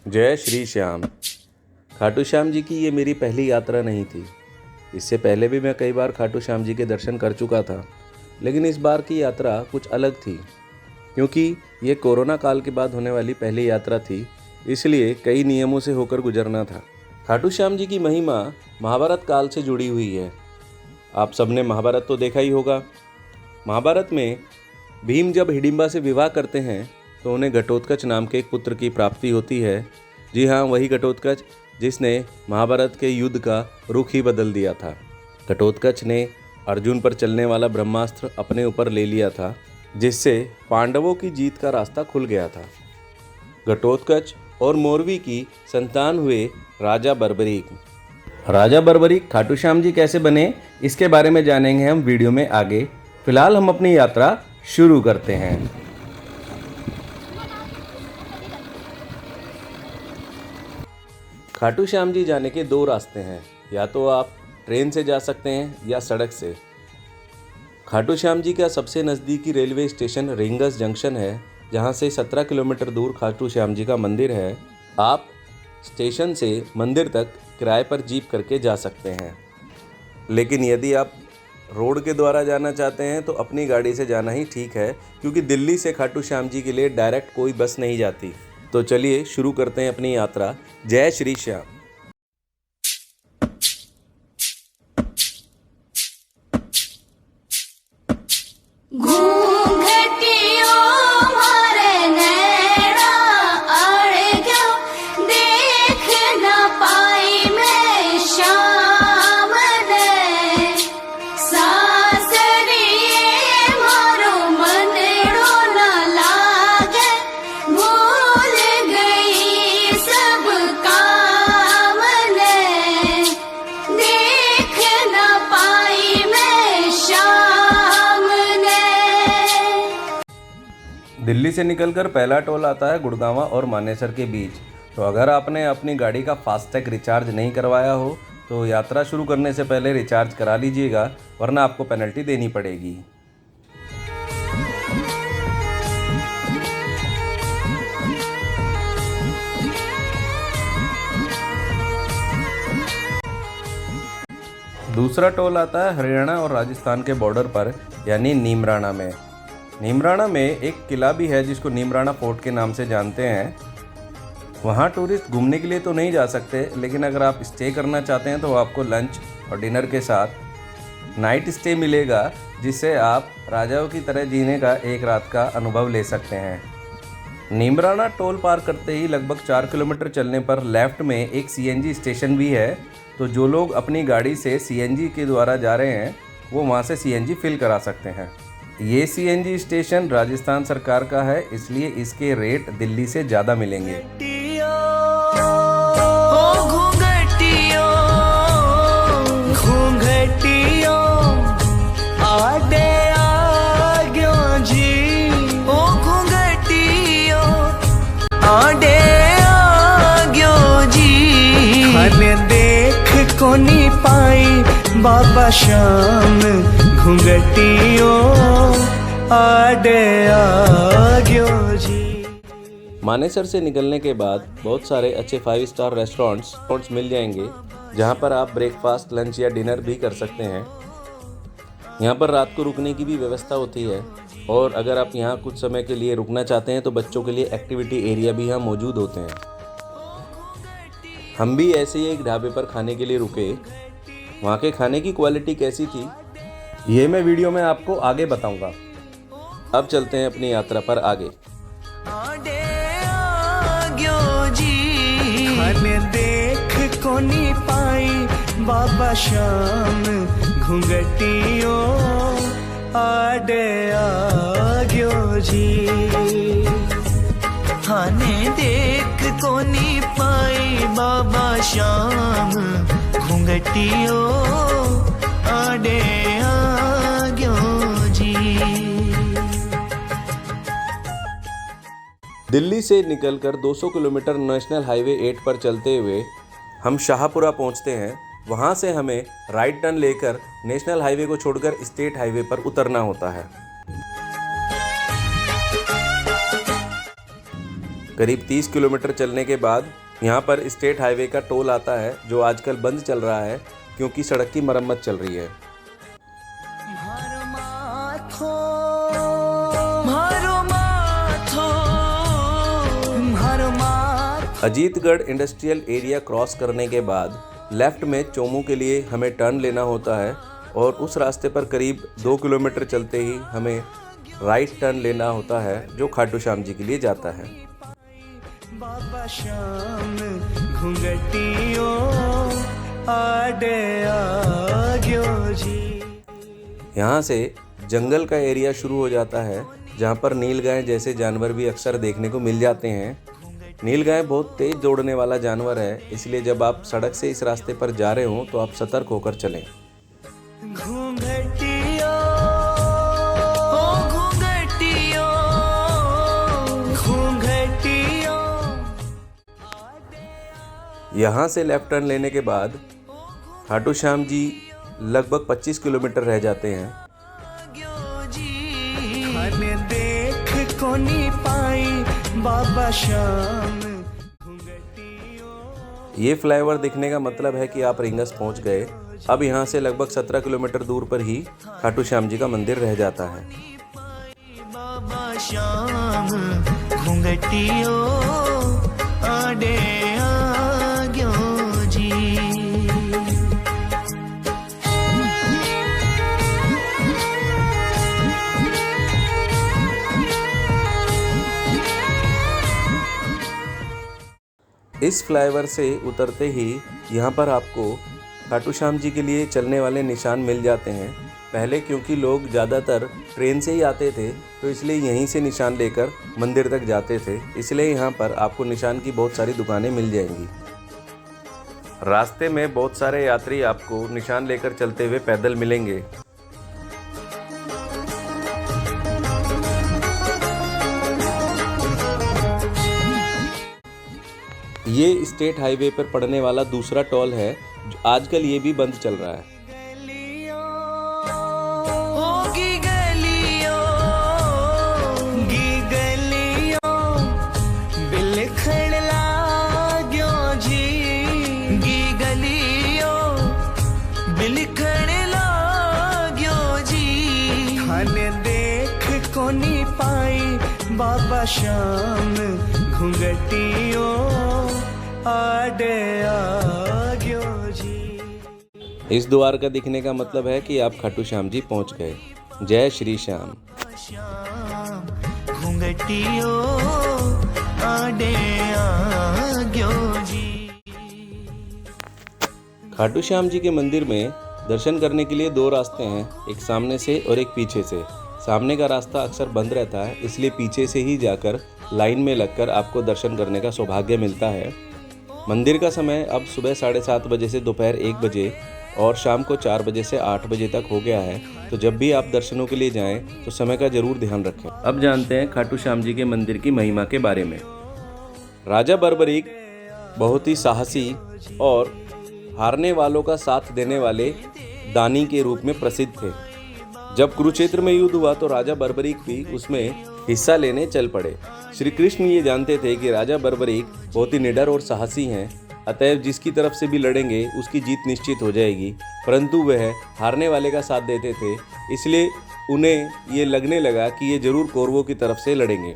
जय श्री श्याम। खाटू श्याम जी की ये मेरी पहली यात्रा नहीं थी। इससे पहले भी मैं कई बार खाटू श्याम जी के दर्शन कर चुका था, लेकिन इस बार की यात्रा कुछ अलग थी। क्योंकि ये कोरोना काल के बाद होने वाली पहली यात्रा थी, इसलिए कई नियमों से होकर गुजरना था। खाटू श्याम जी की महिमा महाभारत काल से जुड़ी हुई है। आप सबने महाभारत तो देखा ही होगा। महाभारत में भीम जब हिडिंबा से विवाह करते हैं तो उन्हें घटोत्कच नाम के एक पुत्र की प्राप्ति होती है। जी हाँ, वही घटोत्कच जिसने महाभारत के युद्ध का रुख ही बदल दिया था। घटोत्कच ने अर्जुन पर चलने वाला ब्रह्मास्त्र अपने ऊपर ले लिया था, जिससे पांडवों की जीत का रास्ता खुल गया था। घटोत्कच और मोरवी की संतान हुए राजा बर्बरीक। राजा बर्बरीक खाटू श्याम जी कैसे बने, इसके बारे में जानेंगे हम वीडियो में आगे। फिलहाल हम अपनी यात्रा शुरू करते हैं। खाटू श्याम जी जाने के दो रास्ते हैं, या तो आप ट्रेन से जा सकते हैं या सड़क से। खाटू श्याम जी का सबसे नज़दीकी रेलवे स्टेशन रिंगस जंक्शन है, जहां से 17 किलोमीटर दूर खाटू श्याम जी का मंदिर है। आप स्टेशन से मंदिर तक किराए पर जीप करके जा सकते हैं, लेकिन यदि आप रोड के द्वारा जाना चाहते हैं तो अपनी गाड़ी से जाना ही ठीक है, क्योंकि दिल्ली से खाटू श्याम जी के लिए डायरेक्ट कोई बस नहीं जाती। तो चलिए शुरू करते हैं अपनी यात्रा। जय श्री श्याम। दिल्ली से निकलकर पहला टोल आता है गुड़गांव और मानेसर के बीच। तो अगर आपने अपनी गाड़ी का फास्टैग रिचार्ज नहीं करवाया हो तो यात्रा शुरू करने से पहले रिचार्ज करा लीजिएगा, वरना आपको पेनल्टी देनी पड़ेगी। दूसरा टोल आता है हरियाणा और राजस्थान के बॉर्डर पर, यानी नीमराणा में। नीमराणा में एक किला भी है जिसको नीमराणा फोर्ट के नाम से जानते हैं। वहाँ टूरिस्ट घूमने के लिए तो नहीं जा सकते, लेकिन अगर आप स्टे करना चाहते हैं तो आपको लंच और डिनर के साथ नाइट स्टे मिलेगा, जिससे आप राजाओं की तरह जीने का एक रात का अनुभव ले सकते हैं। नीमराणा टोल पार करते ही लगभग 4 किलोमीटर चलने पर लेफ्ट में एक सीएनजी स्टेशन भी है। तो जो लोग अपनी गाड़ी से सीएनजी के द्वारा जा रहे हैं वो वहाँ से सीएनजी फिल करा सकते हैं। ये सीएनजी स्टेशन राजस्थान सरकार का है, इसलिए इसके रेट दिल्ली से ज़्यादा मिलेंगे। देख कोनी पाई बाबा श्याम घुंघटियो आडे आग्यो जी। मानेसर से निकलने के बाद बहुत सारे अच्छे 5 स्टार रेस्टोरेंट्स मिल जाएंगे, जहां पर आप ब्रेकफास्ट, लंच या डिनर भी कर सकते हैं। यहां पर रात को रुकने की भी व्यवस्था होती है, और अगर आप यहां कुछ समय के लिए रुकना चाहते हैं तो बच्चों के लिए एक्टिविटी एरिया भी यहाँ मौजूद होते हैं। हम भी ऐसे ही एक ढाबे पर खाने के लिए रुके। वहाँ के खाने की क्वालिटी कैसी थी ये मैं वीडियो में आपको आगे बताऊंगा। अब चलते हैं अपनी यात्रा पर आगे। देख कोनी पाई बाबा श्याम घुंघटियो आडे आग्यो जी। हाने देख कोनी पाई बाबा श्याम घुंघटियो आडे आग्यो जी। दिल्ली से निकलकर 200 किलोमीटर नेशनल हाईवे 8 पर चलते हुए हम शाहपुरा पहुंचते हैं। वहां से हमें राइट टर्न लेकर नेशनल हाईवे को छोड़कर स्टेट हाईवे पर उतरना होता है। करीब 30 किलोमीटर चलने के बाद यहाँ पर स्टेट हाईवे का टोल आता है, जो आजकल बंद चल रहा है क्योंकि सड़क की मरम्मत चल रही है। अजीतगढ़ इंडस्ट्रियल एरिया क्रॉस करने के बाद लेफ़्ट में चोमू के लिए हमें टर्न लेना होता है और उस रास्ते पर करीब 2 किलोमीटर चलते ही हमें राइट टर्न लेना होता है, जो खाटू श्याम जी के लिए जाता है। बाबा श्याम घुंघटियों आडे आग्यो जी। यहाँ से जंगल का एरिया शुरू हो जाता है, जहाँ पर नीलगाय जैसे जानवर भी अक्सर देखने को मिल जाते हैं। नीलगाय बहुत तेज दौड़ने वाला जानवर है, इसलिए जब आप सड़क से इस रास्ते पर जा रहे हो तो आप सतर्क होकर चलें। घुंघटियों ओ घुंघटियों घुंघटियों। यहाँ से लेफ्ट टर्न लेने के बाद खाटू श्याम जी लगभग 25 किलोमीटर रह जाते हैं। देख कोनी पाई बाबा श्याम। ये फ्लाईओवर दिखने का मतलब है कि आप रिंगस पहुंच गए। अब यहाँ से लगभग 17 किलोमीटर दूर पर ही खाटू श्याम जी का मंदिर रह जाता है। बाबा श्याम घुंघटियों आडे आग्यो जी। इस फ्लाईओवर से उतरते ही यहाँ पर आपको खाटू श्याम जी के लिए चलने वाले निशान मिल जाते हैं। पहले क्योंकि लोग ज़्यादातर ट्रेन से ही आते थे, तो इसलिए यहीं से निशान लेकर मंदिर तक जाते थे, इसलिए यहाँ पर आपको निशान की बहुत सारी दुकानें मिल जाएंगी। रास्ते में बहुत सारे यात्री आपको निशान लेकर चलते हुए पैदल मिलेंगे। ये स्टेट हाईवे पर पड़ने वाला दूसरा टोल है, जो आजकल ये भी बंद चल रहा है। कोनी पाई बाबा श्याम घुंघटियों आडे आग्यो जी। इस द्वार का दिखने का मतलब है कि आप खाटू श्याम जी पहुंच गए। जय श्री श्याम। घुंघटियों आडे आग्यो जी। खाटू श्याम जी के मंदिर में दर्शन करने के लिए 2 रास्ते हैं, एक सामने से और एक पीछे से। सामने का रास्ता अक्सर बंद रहता है, इसलिए पीछे से ही जाकर लाइन में लगकर आपको दर्शन करने का सौभाग्य मिलता है। मंदिर का समय अब सुबह 7:30 बजे से दोपहर 1 बजे और शाम को 4 बजे से 8 बजे तक हो गया है, तो जब भी आप दर्शनों के लिए जाएं तो समय का जरूर ध्यान रखें। अब जानते हैं खाटू श्याम जी के मंदिर की महिमा के बारे में। राजा बर्बरीक बहुत ही साहसी और हारने वालों का साथ देने वाले दानी के रूप में प्रसिद्ध थे। जब कुरुक्षेत्र में युद्ध हुआ तो राजा बर्बरीक भी उसमें हिस्सा लेने चल पड़े। श्री कृष्ण ये जानते थे कि राजा बर्बरीक बहुत ही निडर और साहसी हैं, अतएव जिसकी तरफ से भी लड़ेंगे उसकी जीत निश्चित हो जाएगी, परंतु वह हारने वाले का साथ देते थे, इसलिए उन्हें ये लगने लगा कि ये जरूर कौरवों की तरफ से लड़ेंगे।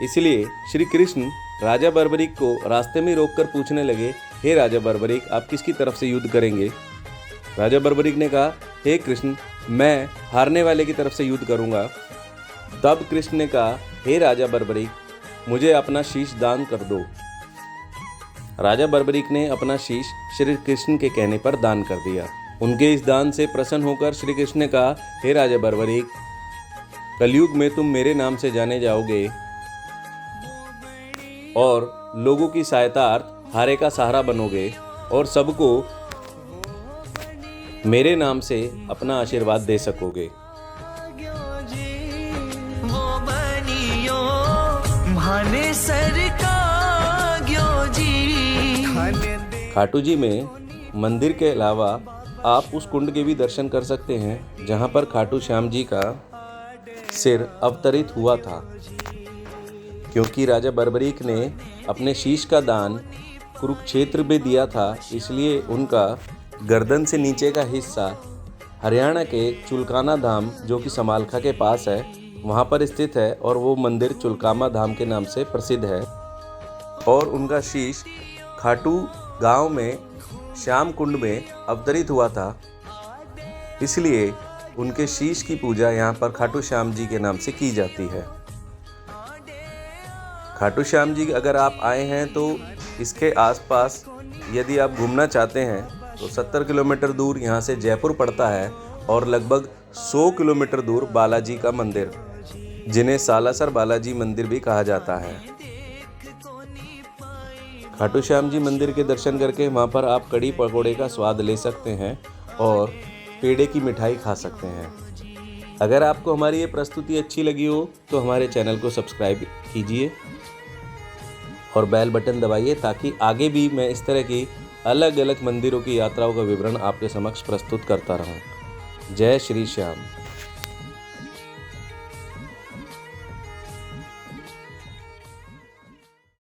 इसलिए श्री कृष्ण राजा बर्बरीक को रास्ते में रोककर पूछने लगे, हे राजा बर्बरीक, आप किसकी तरफ से युद्ध करेंगे? राजा बर्बरीक ने कहा, हे कृष्ण, मैं हारने वाले की तरफ से युद्ध करूंगा। तब कृष्ण ने कहा, हे राजा बर्बरीक, मुझे अपना शीश दान कर दो। राजा बर्बरीक ने अपना शीश श्री कृष्ण के कहने पर दान कर दिया। उनके इस दान से प्रसन्न होकर श्री कृष्ण ने कहा, हे राजा बर्बरीक, कलयुग में तुम मेरे नाम से जाने जाओगे और लोगों की सहायतार्थ हारे का सहारा बनोगे और सबको मेरे नाम से अपना आशीर्वाद दे सकोगे। खाटू जी में मंदिर के अलावा आप उस कुंड के भी दर्शन कर सकते हैं जहां पर खाटू श्याम जी का सिर अवतरित हुआ था। क्योंकि राजा बर्बरीक ने अपने शीश का दान कुरुक्षेत्र में दिया था, इसलिए उनका गर्दन से नीचे का हिस्सा हरियाणा के चुलकाना धाम, जो कि समालखा के पास है, वहाँ पर स्थित है और वो मंदिर चुलकामा धाम के नाम से प्रसिद्ध है। और उनका शीश खाटू गांव में श्याम कुंड में अवतरित हुआ था, इसलिए उनके शीश की पूजा यहाँ पर खाटू श्याम जी के नाम से की जाती है। खाटू श्याम जी अगर आप आए हैं तो इसके आसपास यदि आप घूमना चाहते हैं तो 70 किलोमीटर दूर यहाँ से जयपुर पड़ता है और लगभग 100 किलोमीटर दूर बालाजी का मंदिर, जिन्हें सालासर बालाजी मंदिर भी कहा जाता है। खाटू श्याम जी मंदिर के दर्शन करके वहाँ पर आप कड़ी पकौड़े का स्वाद ले सकते हैं और पेड़े की मिठाई खा सकते हैं। अगर आपको हमारी ये प्रस्तुति अच्छी लगी हो तो हमारे चैनल को सब्सक्राइब कीजिए और बेल बटन दबाइए, ताकि आगे भी मैं इस तरह की अलग अलग मंदिरों की यात्राओं का विवरण आपके समक्ष प्रस्तुत करता रहूं। जय श्री श्याम।